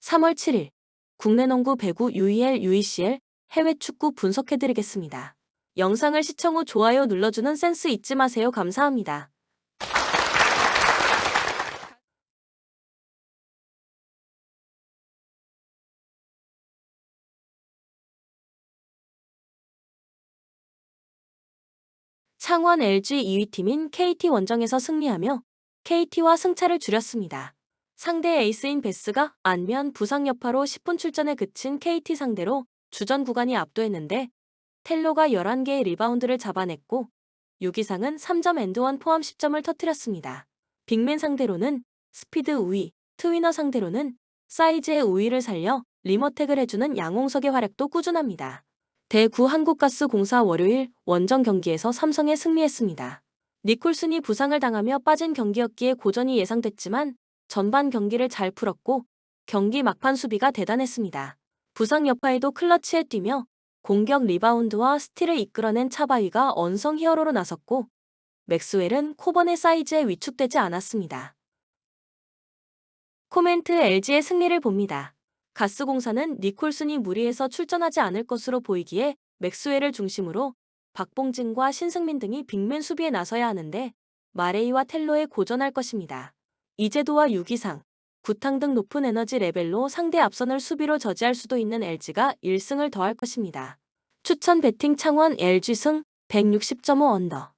3월 7일 국내 농구 배구 UEL, UECL 해외 축구 분석해드리겠습니다. 영상을 시청 후 좋아요 눌러주는 센스 잊지 마세요. 감사합니다. 창원 LG 2위팀인 KT 원정에서 승리하며 KT와 승차를 줄였습니다. 상대 에이스인 베스가 안면 부상 여파로 10분 출전에 그친 KT 상대로 주전 구간이 압도했는데 텔로가 11개의 리바운드를 잡아냈고 유기상은 3점 앤드원 포함 10점을 터뜨렸습니다. 빅맨 상대로는 스피드 우위, 트위너 상대로는 사이즈의 우위를 살려 리머택을 해주는 양홍석의 활약도 꾸준합니다. 대구 한국가스공사 월요일 원정 경기에서 삼성에 승리했습니다. 니콜슨이 부상을 당하며 빠진 경기였기에 고전이 예상됐지만 전반 경기를 잘 풀었고 경기 막판 수비가 대단했습니다. 부상 여파에도 클러치에 뛰며 공격 리바운드와 스틸을 이끌어낸 차바위가 언성 히어로로 나섰고 맥스웰은 코번의 사이즈에 위축되지 않았습니다. 코멘트 LG의 승리를 봅니다. 가스공사는 니콜슨이 무리해서 출전하지 않을 것으로 보이기에 맥스웰을 중심으로 박봉진과 신승민 등이 빅맨 수비에 나서야 하는데 마레이와 텔로에 고전할 것입니다. 이재도와 유기상, 구탕 등 높은 에너지 레벨로 상대 앞선을 수비로 저지할 수도 있는 LG가 1승을 더할 것입니다. 추천 배팅 창원 LG 승 160.5 언더.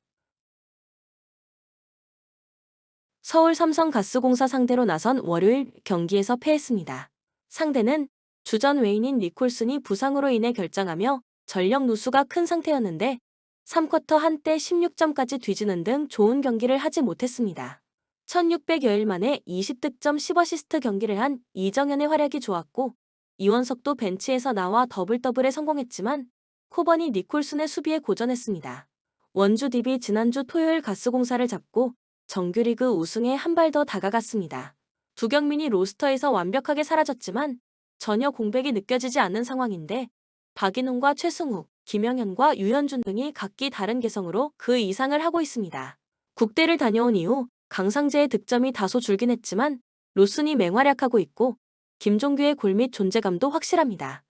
서울 삼성가스공사 상대로 나선 월요일 경기에서 패했습니다. 상대는 주전 외인인 니콜슨이 부상으로 인해 결장하며 전력 누수가 큰 상태였는데 3쿼터 한때 16점까지 뒤지는 등 좋은 경기를 하지 못했습니다. 1600여일 만에 20득점 10어시스트 경기를 한 이정현의 활약이 좋았고 이원석도 벤치에서 나와 더블더블에 성공했지만 코번이 니콜슨의 수비에 고전했습니다. 원주 DB 지난주 토요일 가스공사를 잡고 정규리그 우승에 한 발 더 다가갔습니다. 두경민이 로스터에서 완벽하게 사라졌지만 전혀 공백이 느껴지지 않는 상황인데 박인웅과 최승욱, 김영현과 유현준 등이 각기 다른 개성으로 그 이상을 하고 있습니다. 국대를 다녀온 이후 강상재의 득점이 다소 줄긴 했지만 로슨이 맹활약하고 있고 김종규의 골밑 존재감도 확실합니다.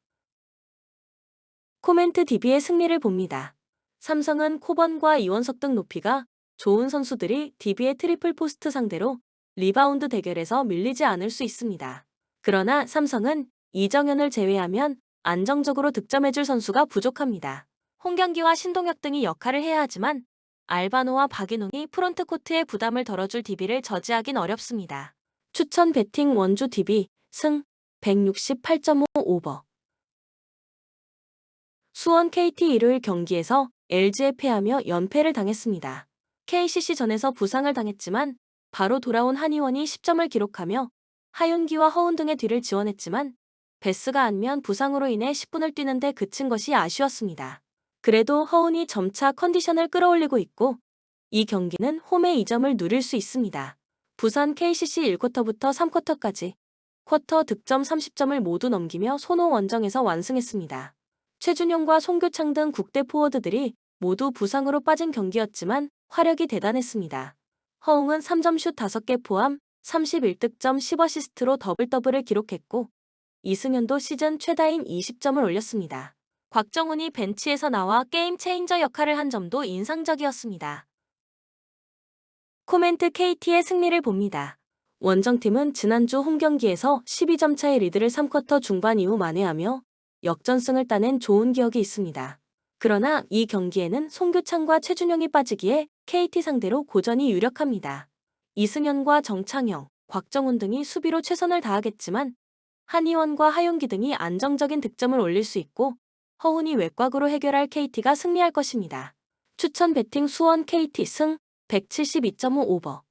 코멘트 DB의 승리를 봅니다. 삼성은 코번과 이원석 등 높이가 좋은 선수들이 DB의 트리플 포스트 상대로 리바운드 대결에서 밀리지 않을 수 있습니다. 그러나 삼성은 이정현을 제외하면 안정적으로 득점해줄 선수가 부족합니다. 홍경기와 신동혁 등이 역할을 해야 하지만 알바노와 박인웅이 프론트코트의 부담을 덜어줄 DB를 저지하긴 어렵습니다. 추천 배팅 원주 DB 승 168.5 오버. 수원 KT 일요일 경기에서 LG에 패하며 연패를 당했습니다. KCC전에서 부상을 당했지만 바로 돌아온 한희원이 10점을 기록하며 하윤기와 허운 등의 뒤를 지원했지만 베스가 안면 부상으로 인해 10분을 뛰는데 그친 것이 아쉬웠습니다. 그래도 허운이 점차 컨디션을 끌어올리고 있고 이 경기는 홈의 2점을 누릴 수 있습니다. 부산 KCC 1쿼터부터 3쿼터까지 쿼터 득점 30점을 모두 넘기며 손호 원정에서 완승했습니다. 최준용과 송교창 등 국대 포워드들이 모두 부상으로 빠진 경기였지만 화력이 대단했습니다. 허웅은 3점슛 5개 포함 31득점 10어시스트로 더블더블을 기록했고 이승현도 시즌 최다인 20점을 올렸습니다. 곽정훈이 벤치에서 나와 게임 체인저 역할을 한 점도 인상적이었습니다. 코멘트 KT의 승리를 봅니다. 원정팀은 지난주 홈경기에서 12점 차의 리드를 3쿼터 중반 이후 만회하며 역전승을 따낸 좋은 기억이 있습니다. 그러나 이 경기에는 송교창과 최준용이 빠지기에 KT 상대로 고전이 유력합니다. 이승현과 정창영, 곽정훈 등이 수비로 최선을 다하겠지만 한희원과 하윤기 등이 안정적인 득점을 올릴 수 있고 허훈이 외곽으로 해결할 KT가 승리할 것입니다. 추천 배팅 수원 KT 승 172.5 오버.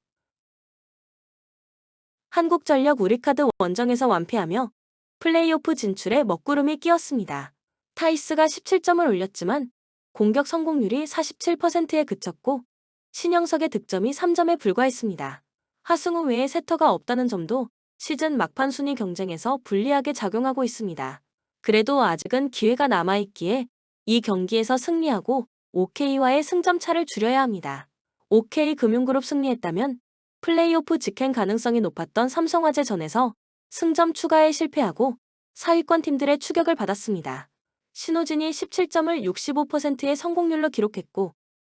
한국전력 우리카드 원정에서 완패하며 플레이오프 진출에 먹구름이 끼었습니다. 타이스가 17점을 올렸지만 공격 성공률이 47%에 그쳤고 신영석의 득점이 3점에 불과했습니다. 하승우 외에 세터가 없다는 점도 시즌 막판 순위 경쟁에서 불리하게 작용하고 있습니다. 그래도 아직은 기회가 남아있기에 이 경기에서 승리하고 OK와의 승점 차를 줄여야 합니다. OK금융그룹 승리했다면 플레이오프 직행 가능성이 높았던 삼성화재전에서 승점 추가에 실패하고 사위권 팀들의 추격을 받았습니다. 신호진이 17점을 65%의 성공률로 기록했고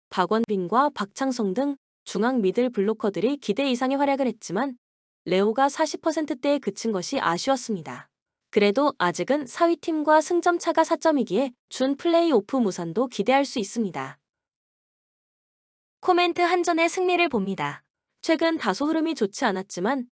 박원빈과 박창성 등 중앙 미들 블로커들이 기대 이상의 활약을 했지만 레오가 40%대에 그친 것이 아쉬웠습니다. 그래도 아직은 4위팀과 승점 차가 4점이기에 준 플레이오프 무산도 기대할 수 있습니다. 코멘트 한전의 승리를 봅니다. 최근 다소 흐름이 좋지 않았지만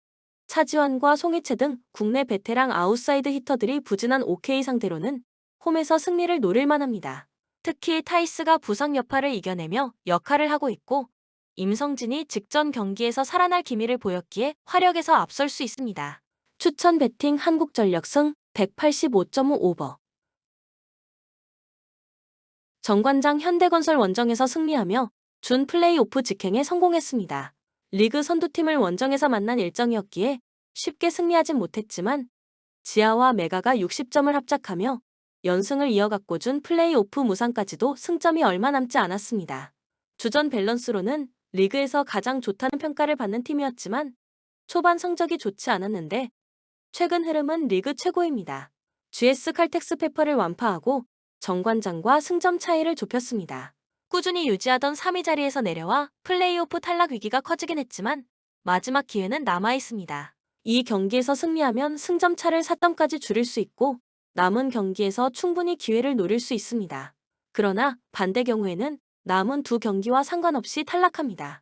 차지환과 송이채 등 국내 베테랑 아웃사이드 히터들이 부진한 OK 상대로는 홈에서 승리를 노릴 만합니다. 특히 타이스가 부상 여파를 이겨내며 역할을 하고 있고 임성진이 직전 경기에서 살아날 기미를 보였기에 화력에서 앞설 수 있습니다. 추천 배팅 한국전력 승 185.5 오버. 정관장 현대건설 원정에서 승리하며 준 플레이오프 직행에 성공했습니다. 리그 선두팀을 원정에서 만난 일정이었기에 쉽게 승리하진 못했지만 지아와 메가가 60점을 합작하며 연승을 이어갔고 준 플레이오프 무상까지도 승점이 얼마 남지 않았습니다. 주전 밸런스로는 리그에서 가장 좋다는 평가를 받는 팀이었지만 초반 성적이 좋지 않았는데 최근 흐름은 리그 최고입니다. GS 칼텍스 페퍼를 완파하고 정관장과 승점 차이를 좁혔습니다. 꾸준히 유지하던 3위 자리에서 내려와 플레이오프 탈락 위기가 커지긴 했지만 마지막 기회는 남아있습니다. 이 경기에서 승리하면 승점 차를 4점까지 줄일 수 있고 남은 경기에서 충분히 기회를 노릴 수 있습니다. 그러나 반대 경우에는 남은 두 경기와 상관없이 탈락합니다.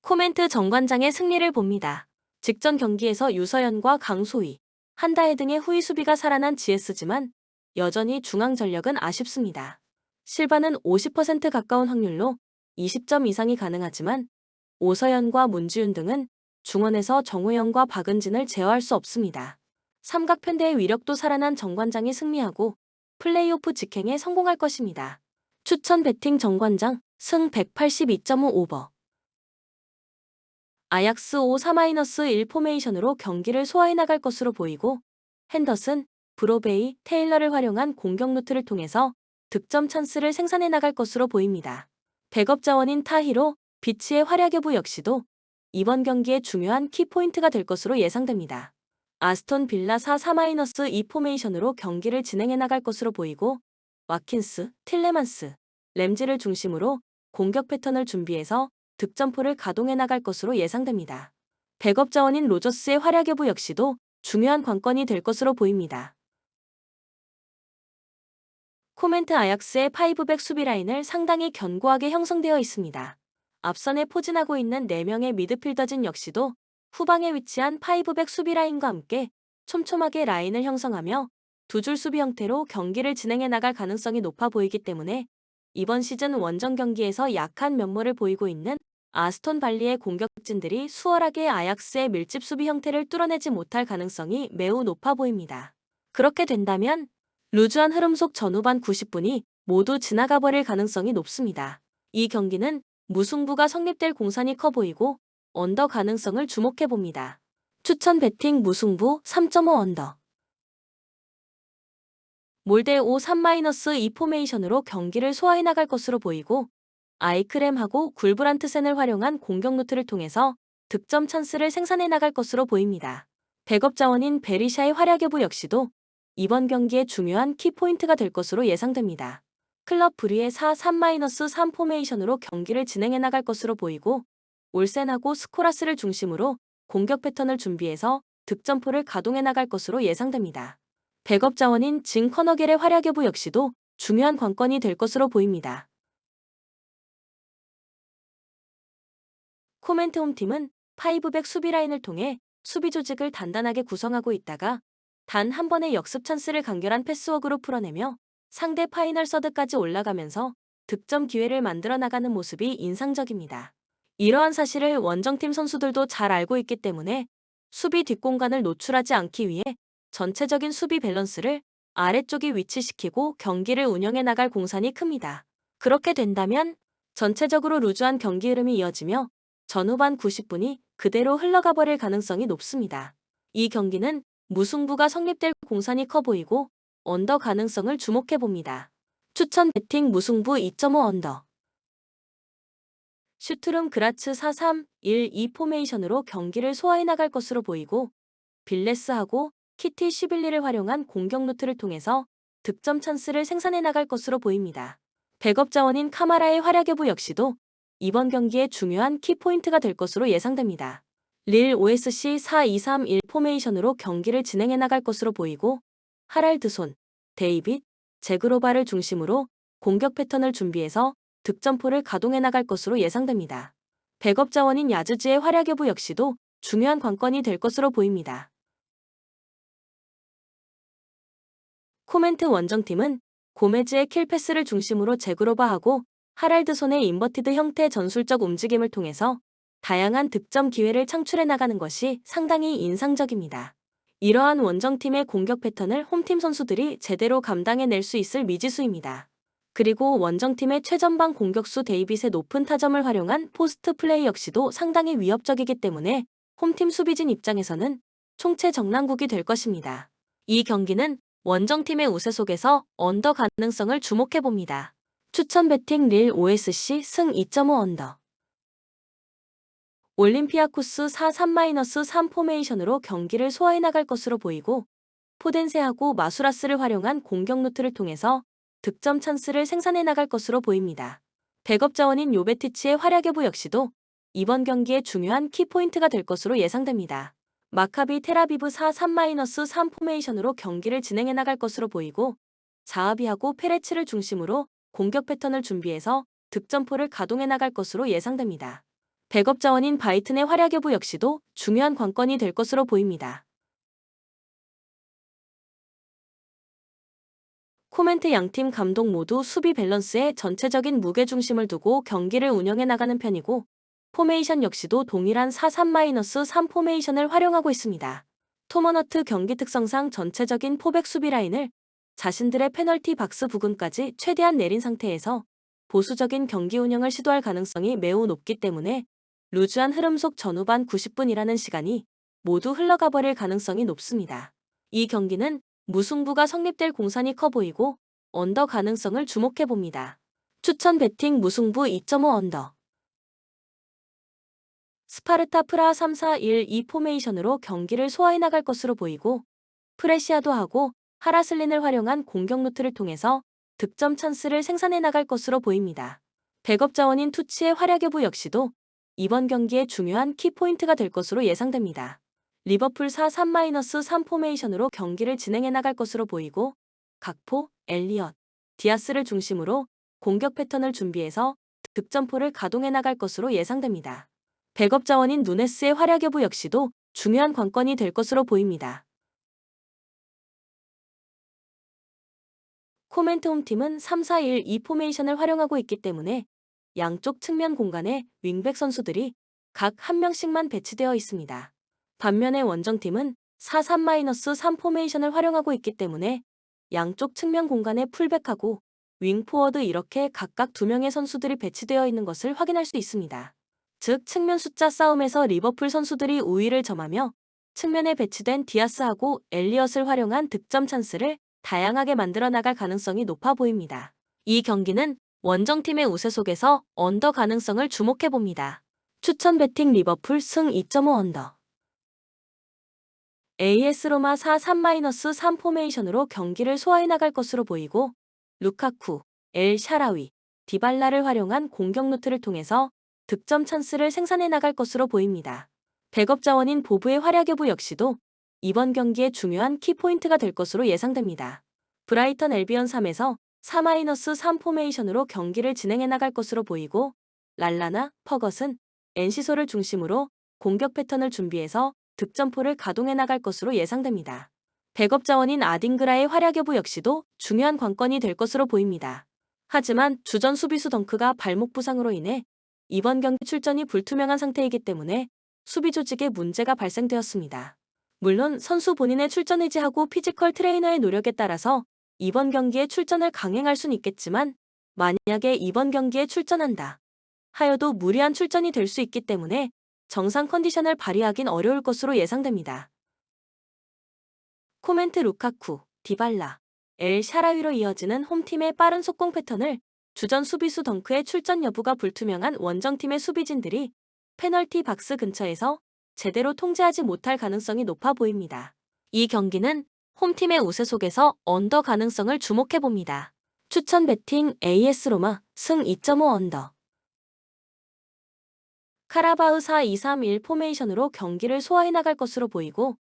코멘트 정관장의 승리를 봅니다. 직전 경기에서 유서연과 강소희, 한다혜 등의 후위 수비가 살아난 GS지만 여전히 중앙 전력은 아쉽습니다. 실바는 50% 가까운 확률로 20점 이상이 가능하지만 오서연과 문지윤 등은 중원에서 정우영과 박은진을 제어할 수 없습니다. 삼각편대의 위력도 살아난 정관장이 승리하고 플레이오프 직행에 성공할 것입니다. 추천 배팅 정관장 승 182.5 오버. 아약스 5-4-1 포메이션으로 경기를 소화해 나갈 것으로 보이고 핸더슨, 브로베이, 테일러를 활용한 공격 루트를 통해서 득점 찬스를 생산해 나갈 것으로 보입니다. 백업 자원인 타히로, 비치의 활약 여부 역시도 이번 경기의 중요한 키포인트가 될 것으로 예상됩니다. 아스톤 빌라 4-4-2 포메이션으로 경기를 진행해 나갈 것으로 보이고 와킨스, 틸레만스, 램지를 중심으로 공격 패턴을 준비해서 득점포를 가동해 나갈 것으로 예상됩니다. 백업 자원인 로저스의 활약 여부 역시도 중요한 관건이 될 것으로 보입니다. 코멘트 아약스의 5백 수비 라인을 상당히 견고하게 형성되어 있습니다. 앞선에 포진하고 있는 4명의 미드필더진 역시도 후방에 위치한 5백 수비 라인과 함께 촘촘하게 라인을 형성하며 두 줄 수비 형태로 경기를 진행해 나갈 가능성이 높아 보이기 때문에 이번 시즌 원정 경기에서 약한 면모를 보이고 있는 아스톤 발리의 공격진들이 수월하게 아약스의 밀집 수비 형태를 뚫어내지 못할 가능성이 매우 높아 보입니다. 그렇게 된다면 루즈한 흐름 속 전후반 90분이 모두 지나가 버릴 가능성이 높습니다. 이 경기는 무승부가 성립될 공산이 커 보이고 언더 가능성을 주목해봅니다. 추천 배팅 무승부 3.5 언더. 몰대 5-3-2 포메이션으로 경기를 소화해 나갈 것으로 보이고 아이크렘하고 굴브란트센을 활용한 공격 루트를 통해서 득점 찬스를 생산해 나갈 것으로 보입니다. 백업 자원인 베리샤의 활약 여부 역시도 이번 경기의 중요한 키포인트가 될 것으로 예상됩니다. 클럽 브리의 4-3-3 포메이션으로 경기를 진행해 나갈 것으로 보이고 올센하고 스코라스를 중심으로 공격 패턴을 준비해서 득점포를 가동해 나갈 것으로 예상됩니다. 백업 자원인 진 커너겔의 활약 여부 역시도 중요한 관건이 될 것으로 보입니다. 코멘트 홈팀은 5백 수비 라인을 통해 수비 조직을 단단하게 구성하고 있다가 단 한 번의 역습 찬스를 간결한 패스워크로 풀어내며 상대 파이널 서드까지 올라가면서 득점 기회를 만들어 나가는 모습이 인상적입니다. 이러한 사실을 원정팀 선수들도 잘 알고 있기 때문에 수비 뒷공간을 노출하지 않기 위해 전체적인 수비 밸런스를 아래쪽에 위치시키고 경기를 운영해 나갈 공산이 큽니다. 그렇게 된다면 전체적으로 루즈한 경기 흐름이 이어지며 전후반 90분이 그대로 흘러가 버릴 가능성이 높습니다. 이 경기는 무승부가 성립될 공산이 커 보이고 언더 가능성을 주목해봅니다. 추천 배팅 무승부 2.5 언더. 슈투름 그라츠 4-3-1-2 포메이션으로 경기를 소화해 나갈 것으로 보이고 빌레스하고 키티 시빌리를 활용한 공격 루트를 통해서 득점 찬스를 생산해 나갈 것으로 보입니다. 백업 자원인 카마라의 활약 여부 역시도 이번 경기에 중요한 키포인트가 될 것으로 예상됩니다. 릴 OSC 4-2-3-1 포메이션으로 경기를 진행해 나갈 것으로 보이고 하랄드손, 데이빗, 제그로바를 중심으로 공격 패턴을 준비해서 득점포를 가동해 나갈 것으로 예상됩니다. 백업 자원인 야즈즈의 활약 여부 역시도 중요한 관건이 될 것으로 보입니다. 코멘트 원정팀은 고메즈의 킬패스를 중심으로 제그로바하고 하랄드손의 인버티드 형태 전술적 움직임을 통해서 다양한 득점 기회를 창출해 나가는 것이 상당히 인상적입니다. 이러한 원정팀의 공격 패턴을 홈팀 선수들이 제대로 감당해낼 수 있을 미지수입니다. 그리고 원정팀의 최전방 공격수 데이빗의 높은 타점을 활용한 포스트 플레이 역시도 상당히 위협적이기 때문에 홈팀 수비진 입장에서는 총체 정난국이 될 것입니다. 이 경기는 원정팀의 우세 속에서 언더 가능성을 주목해봅니다. 추천 배팅 릴 OSC 승 2.5 언더. 올림피아코스 4-3-3 포메이션으로 경기를 소화해 나갈 것으로 보이고 포덴세하고 마수라스를 활용한 공격 루트를 통해서 득점 찬스를 생산해 나갈 것으로 보입니다. 백업 자원인 요베티치의 활약 여부 역시도 이번 경기의 중요한 키포인트가 될 것으로 예상됩니다. 마카비 테라비브 4-3-3 포메이션으로 경기를 진행해 나갈 것으로 보이고 자하비하고 페레츠를 중심으로 공격 패턴을 준비해서 득점포를 가동해 나갈 것으로 예상됩니다. 백업 자원인 바이튼의 활약 여부 역시도 중요한 관건이 될 것으로 보입니다. 코멘트 양팀 감독 모두 수비 밸런스에 전체적인 무게중심을 두고 경기를 운영해 나가는 편이고 포메이션 역시도 동일한 4-3-3 포메이션을 활용하고 있습니다. 토머너트 경기 특성상 전체적인 포백 수비 라인을 자신들의 페널티 박스 부근까지 최대한 내린 상태에서 보수적인 경기 운영을 시도할 가능성이 매우 높기 때문에 루즈한 흐름 속 전후반 90분이라는 시간이 모두 흘러가 버릴 가능성이 높습니다. 이 경기는 무승부가 성립될 공산이 커 보이고 언더 가능성을 주목해봅니다. 추천 배팅 무승부 2.5 언더. 스파르타 프라하 3-4-1-2 포메이션으로 경기를 소화해 나갈 것으로 보이고 프레시아도하고 하라슬린을 활용한 공격 루트를 통해서 득점 찬스를 생산해 나갈 것으로 보입니다. 백업 자원인 투치의 활약 여부 역시도 이번 경기에 중요한 키포인트가 될 것으로 예상됩니다. 리버풀 4-3-3 포메이션으로 경기를 진행해 나갈 것으로 보이고 각포, 엘리엇, 디아스를 중심으로 공격 패턴을 준비해서 득점포를 가동해 나갈 것으로 예상됩니다. 백업 자원인 누네스의 활약 여부 역시도 중요한 관건이 될 것으로 보입니다. 코멘트 홈팀은 3-4-1-2 포메이션을 활용하고 있기 때문에 양쪽 측면 공간에 윙백 선수들이 각 한 명씩만 배치되어 있습니다. 반면에 원정팀은 4-3-3 포메이션을 활용하고 있기 때문에 양쪽 측면 공간에 풀백하고 윙포워드 이렇게 각각 2명의 선수들이 배치되어 있는 것을 확인할 수 있습니다. 즉 측면 숫자 싸움에서 리버풀 선수들이 우위를 점하며 측면에 배치된 디아스하고 엘리엇을 활용한 득점 찬스를 다양하게 만들어 나갈 가능성이 높아 보입니다. 이 경기는 원정팀의 우세 속에서 언더 가능성을 주목해봅니다. 추천 배팅 리버풀 승 2.5 언더. AS 로마 4-3-3 포메이션으로 경기를 소화해 나갈 것으로 보이고 루카쿠, 엘 샤라위, 디발라를 활용한 공격 루트를 통해서 득점 찬스를 생산해 나갈 것으로 보입니다. 백업 자원인 보브의 활약 여부 역시도 이번 경기의 중요한 키포인트가 될 것으로 예상됩니다. 브라이턴 엘비언 3에서 4-3 포메이션으로 경기를 진행해 나갈 것으로 보이고 랄라나, 퍼것은, 엔시소를 중심으로 공격 패턴을 준비해서 득점포를 가동해 나갈 것으로 예상됩니다. 백업 자원인 아딩그라의 활약 여부 역시도 중요한 관건이 될 것으로 보입니다. 하지만 주전 수비수 덩크가 발목 부상으로 인해 이번 경기 출전이 불투명한 상태이기 때문에 수비 조직에 문제가 발생되었습니다. 물론 선수 본인의 출전 의지하고 피지컬 트레이너의 노력에 따라서 이번 경기에 출전을 강행할 수는 있겠지만 만약에 이번 경기에 출전한다 하여도 무리한 출전이 될 수 있기 때문에 정상 컨디션을 발휘하긴 어려울 것으로 예상됩니다. 코멘트 루카쿠, 디발라, 엘 샤라위로 이어지는 홈팀의 빠른 속공 패턴을 주전 수비수 덩크의 출전 여부가 불투명한 원정팀의 수비진들이 페널티 박스 근처에서 제대로 통제하지 못할 가능성이 높아 보입니다. 이 경기는 홈팀의 우세 속에서 언더 가능성을 주목해봅니다. 추천 배팅 AS 로마 승 2.5 언더. 카라바흐 4-2-3-1 포메이션으로 경기를 소화해 나갈 것으로 보이고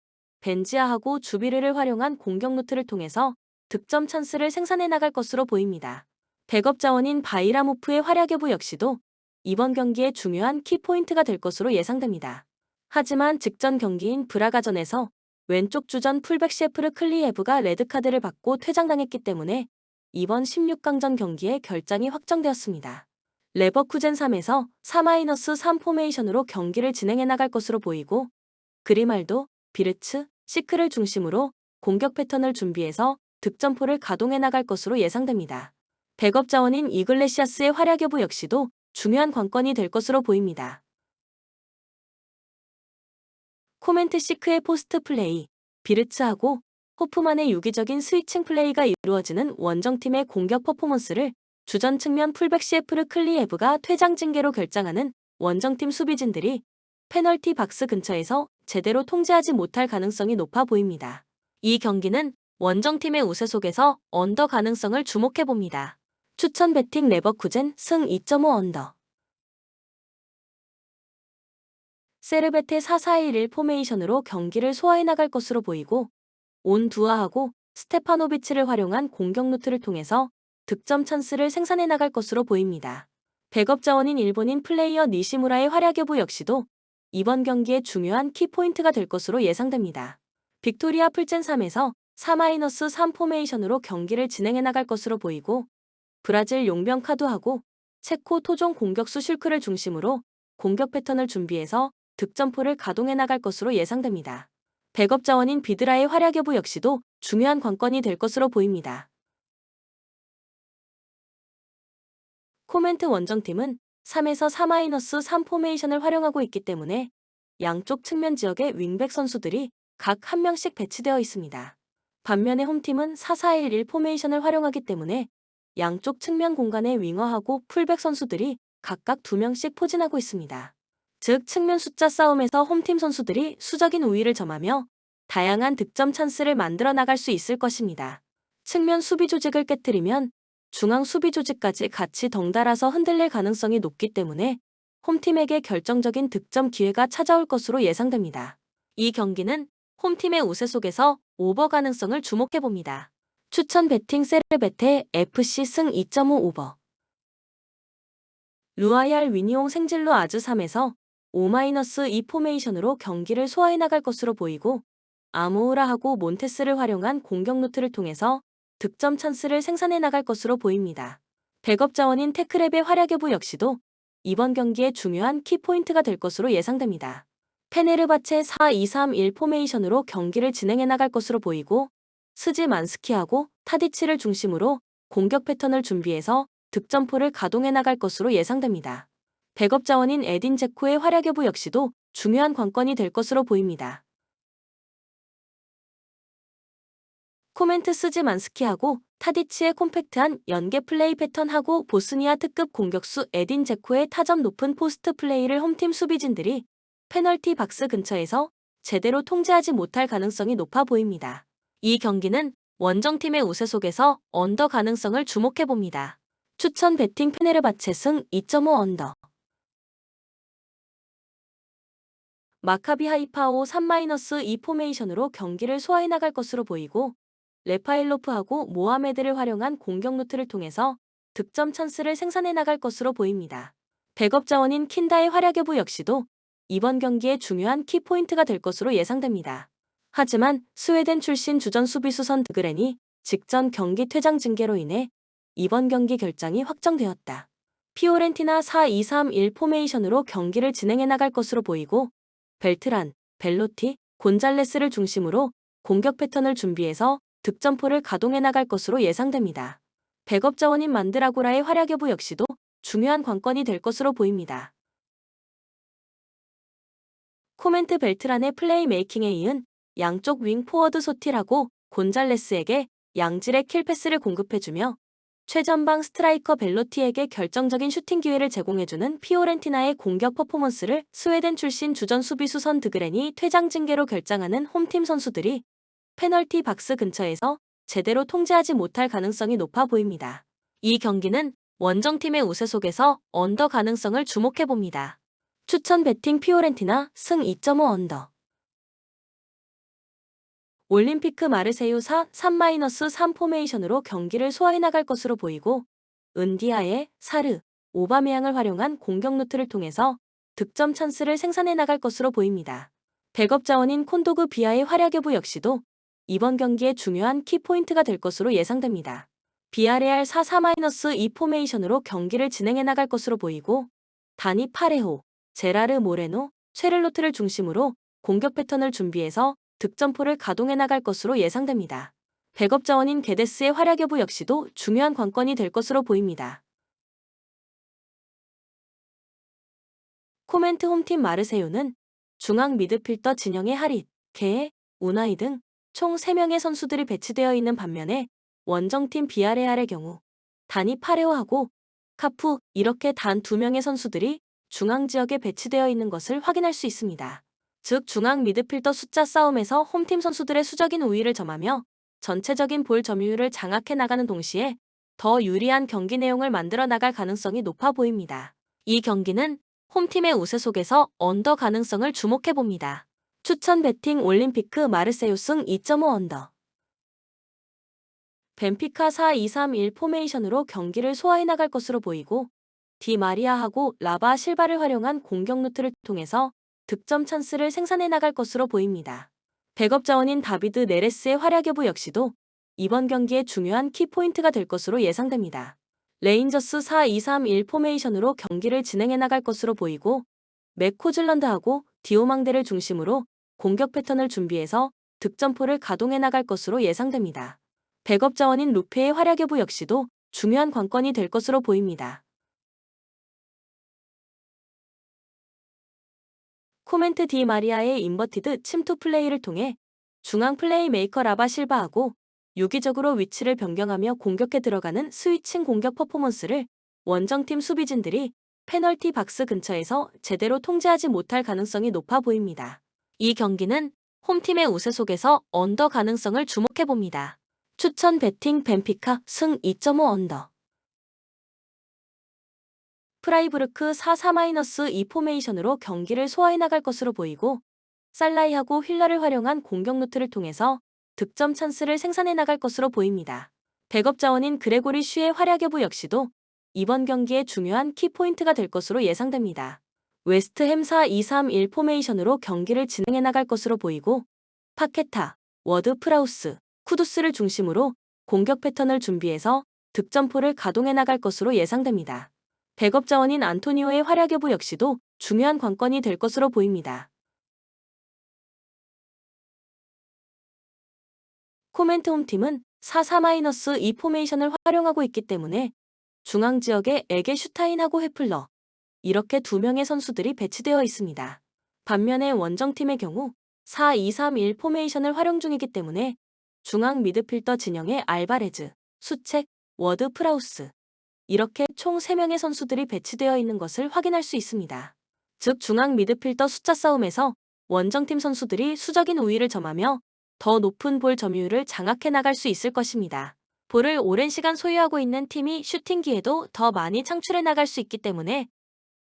벤지아하고 주비르를 활용한 공격 루트를 통해서 득점 찬스를 생산해 나갈 것으로 보입니다. 백업 자원인 바이라모프의 활약 여부 역시도 이번 경기의 중요한 키포인트가 될 것으로 예상됩니다. 하지만 직전 경기인 브라가전에서 왼쪽 주전 풀백 셰프르 클리에브가 레드카드를 받고 퇴장당했기 때문에 이번 16강전 경기의 결장이 확정되었습니다. 레버쿠젠 3에서 4-3 포메이션으로 경기를 진행해 나갈 것으로 보이고 그리말도, 비르츠, 시크를 중심으로 공격 패턴을 준비해서 득점포를 가동해 나갈 것으로 예상됩니다. 백업 자원인 이글레시아스의 활약 여부 역시도 중요한 관건이 될 것으로 보입니다. 코멘트 시크의 포스트 플레이, 비르츠하고 호프만의 유기적인 스위칭 플레이가 이루어지는 원정팀의 공격 퍼포먼스를 주전 측면 풀백 시에프르 클리에브가 퇴장 징계로 결장하는 원정팀 수비진들이 페널티 박스 근처에서 제대로 통제하지 못할 가능성이 높아 보입니다. 이 경기는 원정팀의 우세 속에서 언더 가능성을 주목해봅니다. 추천 배팅 레버쿠젠 승 2.5 언더. 세르베테 4-4-1 포메이션으로 경기를 소화해 나갈 것으로 보이고 온두아하고 스테파노비치를 활용한 공격 루트를 통해서 득점 찬스를 생산해 나갈 것으로 보입니다. 백업 자원인 일본인 플레이어 니시무라의 활약 여부 역시도 이번 경기의 중요한 키포인트가 될 것으로 예상됩니다. 빅토리아 풀젠 3에서 4-3 포메이션으로 경기를 진행해 나갈 것으로 보이고 브라질 용병 카두하고 체코 토종 공격수 슐크를 중심으로 공격 패턴을 준비해서 득점포를 가동해 나갈 것으로 예상됩니다. 백업 자원인 비드라의 활약 여부 역시도 중요한 관건이 될 것으로 보입니다. 코멘트 원정팀은 3에서 4-3 포메이션을 활용하고 있기 때문에 양쪽 측면 지역에 윙백 선수들이 각 한 명씩 배치되어 있습니다. 반면에 홈팀은 4-4-1 포메이션을 활용하기 때문에 양쪽 측면 공간에 윙어하고 풀백 선수들이 각각 2명씩 포진하고 있습니다. 즉 측면 숫자 싸움에서 홈팀 선수들이 수적인 우위를 점하며 다양한 득점 찬스를 만들어 나갈 수 있을 것입니다. 측면 수비 조직을 깨뜨리면 중앙 수비 조직까지 같이 덩달아서 흔들릴 가능성이 높기 때문에 홈팀에게 결정적인 득점 기회가 찾아올 것으로 예상됩니다. 이 경기는 홈팀의 우세 속에서 오버 가능성을 주목해봅니다. 추천 배팅 세르베테 FC 승 2.5 오버. 루아얄 위니옹 생질로 아즈 3에서 5-2 포메이션으로 경기를 소화해 나갈 것으로 보이고 아모우라하고 몬테스를 활용한 공격 루트를 통해서 득점 찬스를 생산해 나갈 것으로 보입니다. 백업 자원인 테크랩의 활약 여부 역시도 이번 경기의 중요한 키포인트가 될 것으로 예상됩니다. 페네르바체 4-2-3-1 포메이션으로 경기를 진행해 나갈 것으로 보이고 스지 만스키하고 타디치를 중심으로 공격 패턴을 준비해서 득점포를 가동해 나갈 것으로 예상됩니다. 백업 자원인 에딘 제코의 활약 여부 역시도 중요한 관건이 될 것으로 보입니다. 코멘트 스지 만스키하고 타디치의 콤팩트한 연계 플레이 패턴하고 보스니아 특급 공격수 에딘 제코의 타점 높은 포스트 플레이를 홈팀 수비진들이 페널티 박스 근처에서 제대로 통제하지 못할 가능성이 높아 보입니다. 이 경기는 원정팀의 우세 속에서 언더 가능성을 주목해봅니다. 추천 배팅 페네르바체 승 2.5 언더. 마카비 하이파오 3-2 포메이션으로 경기를 소화해 나갈 것으로 보이고 레파일로프하고 모하메드를 활용한 공격 루트를 통해서 득점 찬스를 생산해 나갈 것으로 보입니다. 백업 자원인 킨다의 활약 여부 역시도 이번 경기의 중요한 키포인트가 될 것으로 예상됩니다. 하지만 스웨덴 출신 주전 수비수 선 드그렌이 직전 경기 퇴장 징계로 인해 이번 경기 결장이 확정되었다. 피오렌티나 4-2-3-1 포메이션으로 경기를 진행해 나갈 것으로 보이고 벨트란, 벨로티, 곤잘레스를 중심으로 공격 패턴을 준비해서 득점포를 가동해 나갈 것으로 예상됩니다. 백업 자원인 만드라고라의 활약 여부 역시도 중요한 관건이 될 것으로 보입니다. 코멘트 벨트란의 플레이 메이킹에 이은 양쪽 윙 포워드 소틸하고 곤잘레스에게 양질의 킬패스를 공급해주며 최전방 스트라이커 벨로티에게 결정적인 슈팅 기회를 제공해주는 피오렌티나의 공격 퍼포먼스를 스웨덴 출신 주전 수비수 선드그렌이 퇴장 징계로 결장하는 홈팀 선수들이 페널티 박스 근처에서 제대로 통제하지 못할 가능성이 높아 보입니다. 이 경기는 원정팀의 우세 속에서 언더 가능성을 주목해봅니다. 추천 베팅 피오렌티나 승 2.5 언더. 올림피크 마르세유 3-3 포메이션으로 경기를 소화해 나갈 것으로 보이고 은디아의 사르, 오바메양을 활용한 공격 루트를 통해서 득점 찬스를 생산해 나갈 것으로 보입니다. 백업 자원인 콘도그 비아의 활약 여부 역시도 이번 경기의 중요한 키포인트가 될 것으로 예상됩니다. 비아레알 4-4-2 포메이션으로 경기를 진행해 나갈 것으로 보이고 다니 파레호, 제라르 모레노, 쉐를로트를 중심으로 공격 패턴을 준비해서 득점포를 가동해 나갈 것으로 예상됩니다. 백업 자원인 게데스의 활약 여부 역시도 중요한 관건이 될 것으로 보입니다. 코멘트 홈팀 마르세유는 중앙 미드필더 진영의 하릿, 게, 우나이 등 총 3명의 선수들이 배치되어 있는 반면에 원정팀 비아레알의 경우 다니 파레오하고 카푸 이렇게 단 2명의 선수들이 중앙 지역에 배치되어 있는 것을 확인할 수 있습니다. 즉 중앙 미드필더 숫자 싸움에서 홈팀 선수들의 수적인 우위를 점하며 전체적인 볼 점유율을 장악해 나가는 동시에 더 유리한 경기 내용을 만들어 나갈 가능성이 높아 보입니다. 이 경기는 홈팀의 우세 속에서 언더 가능성을 주목해봅니다. 추천 베팅 올림피크 마르세유 승 2.5 언더. 벤피카 4-2-3-1 포메이션으로 경기를 소화해 나갈 것으로 보이고 디 마리아하고 라바 실바를 활용한 공격 루트를 통해서 득점 찬스를 생산해 나갈 것으로 보입니다. 백업 자원인 다비드 네레스의 활약 여부 역시도 이번 경기의 중요한 키포인트가 될 것으로 예상됩니다. 레인저스 4-2-3-1 포메이션으로 경기를 진행해 나갈 것으로 보이고 맥 코즐런드하고 디오망데를 중심으로 공격 패턴을 준비해서 득점포를 가동해 나갈 것으로 예상됩니다. 백업 자원인 루페의 활약 여부 역시도 중요한 관건이 될 것으로 보입니다. 코멘트 디 마리아의 인버티드 침투 플레이를 통해 중앙 플레이메이커 라바 실바하고 유기적으로 위치를 변경하며 공격해 들어가는 스위칭 공격 퍼포먼스를 원정팀 수비진들이 페널티 박스 근처에서 제대로 통제하지 못할 가능성이 높아 보입니다. 이 경기는 홈팀의 우세 속에서 언더 가능성을 주목해봅니다. 추천 베팅 벤피카 승 2.5 언더. 프라이부르크 4-4-2 포메이션으로 경기를 소화해 나갈 것으로 보이고 살라이하고 휠러를 활용한 공격 루트를 통해서 득점 찬스를 생산해 나갈 것으로 보입니다. 백업 자원인 그레고리 슈의 활약 여부 역시도 이번 경기의 중요한 키포인트가 될 것으로 예상됩니다. 웨스트햄 4-2-3-1 포메이션으로 경기를 진행해 나갈 것으로 보이고 파케타, 워드 프라우스, 쿠두스를 중심으로 공격 패턴을 준비해서 득점포를 가동해 나갈 것으로 예상됩니다. 백업 자원인 안토니오의 활약 여부 역시도 중요한 관건이 될 것으로 보입니다. 코멘트 홈팀은 4-4-2 포메이션을 활용하고 있기 때문에 중앙 지역에 에게 슈타인하고 헤플러 이렇게 2명의 선수들이 배치되어 있습니다. 반면에 원정팀의 경우 4-2-3-1 포메이션을 활용 중이기 때문에 중앙 미드필더 진영에 알바레즈, 수책, 워드 프라우스 이렇게 총 3명의 선수들이 배치되어 있는 것을 확인할 수 있습니다. 즉 중앙 미드필더 숫자 싸움에서 원정팀 선수들이 수적인 우위를 점하며 더 높은 볼 점유율을 장악해 나갈 수 있을 것입니다. 볼을 오랜 시간 소유하고 있는 팀이 슈팅 기회도 더 많이 창출해 나갈 수 있기 때문에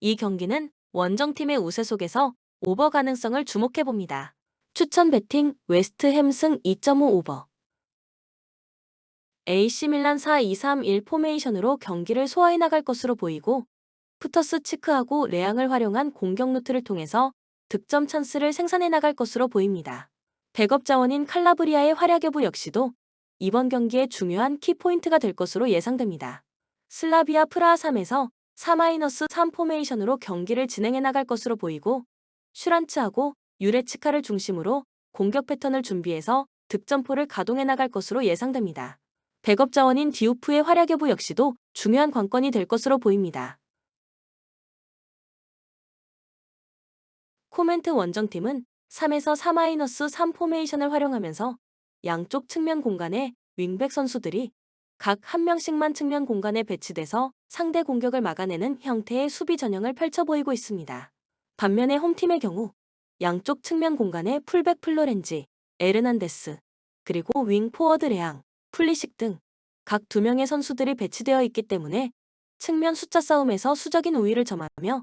이 경기는 원정팀의 우세 속에서 오버 가능성을 주목해봅니다. 추천 베팅 웨스트햄 승 2.5 오버. AC 밀란 4-2-3-1 포메이션으로 경기를 소화해 나갈 것으로 보이고 푸터스 치크하고 레앙을 활용한 공격 루트를 통해서 득점 찬스를 생산해 나갈 것으로 보입니다. 백업 자원인 칼라브리아의 활약 여부 역시도 이번 경기의 중요한 키포인트가 될 것으로 예상됩니다. 슬라비아 프라하 3에서 4-3 포메이션으로 경기를 진행해 나갈 것으로 보이고 슈란츠하고 유레치카를 중심으로 공격 패턴을 준비해서 득점포를 가동해 나갈 것으로 예상됩니다. 백업 자원인 디우프의 활약 여부 역시도 중요한 관건이 될 것으로 보입니다. 코멘트 원정팀은 3에서 4-3 포메이션을 활용하면서 양쪽 측면 공간에 윙백 선수들이 각 한 명씩만 측면 공간에 배치돼서 상대 공격을 막아내는 형태의 수비 전형을 펼쳐 보이고 있습니다. 반면에 홈팀의 경우 양쪽 측면 공간에 풀백 플로렌지, 에르난데스, 그리고 윙 포워드 레앙, 풀리식 등 각 2명의 선수들이 배치되어 있기 때문에 측면 숫자 싸움에서 수적인 우위를 점하며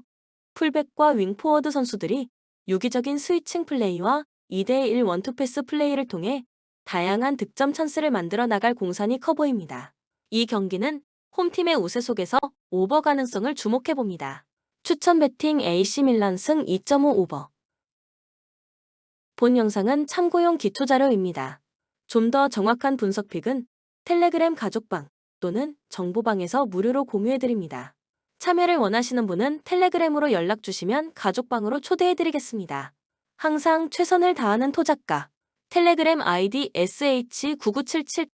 풀백과 윙 포워드 선수들이 유기적인 스위칭 플레이와 2대1 원투 패스 플레이를 통해 다양한 득점 찬스를 만들어 나갈 공산이 커 보입니다. 이 경기는 홈팀의 우세 속에서 오버 가능성을 주목해 봅니다. 추천 배팅 AC 밀란 승 2.5 오버. 본 영상은 참고용 기초자료입니다. 좀 더 정확한 분석픽은 텔레그램 가족방 또는 정보방에서 무료로 공유해드립니다. 참여를 원하시는 분은 텔레그램으로 연락 주시면 가족방으로 초대해드리겠습니다. 항상 최선을 다하는 토작가 텔레그램 아이디 sh9977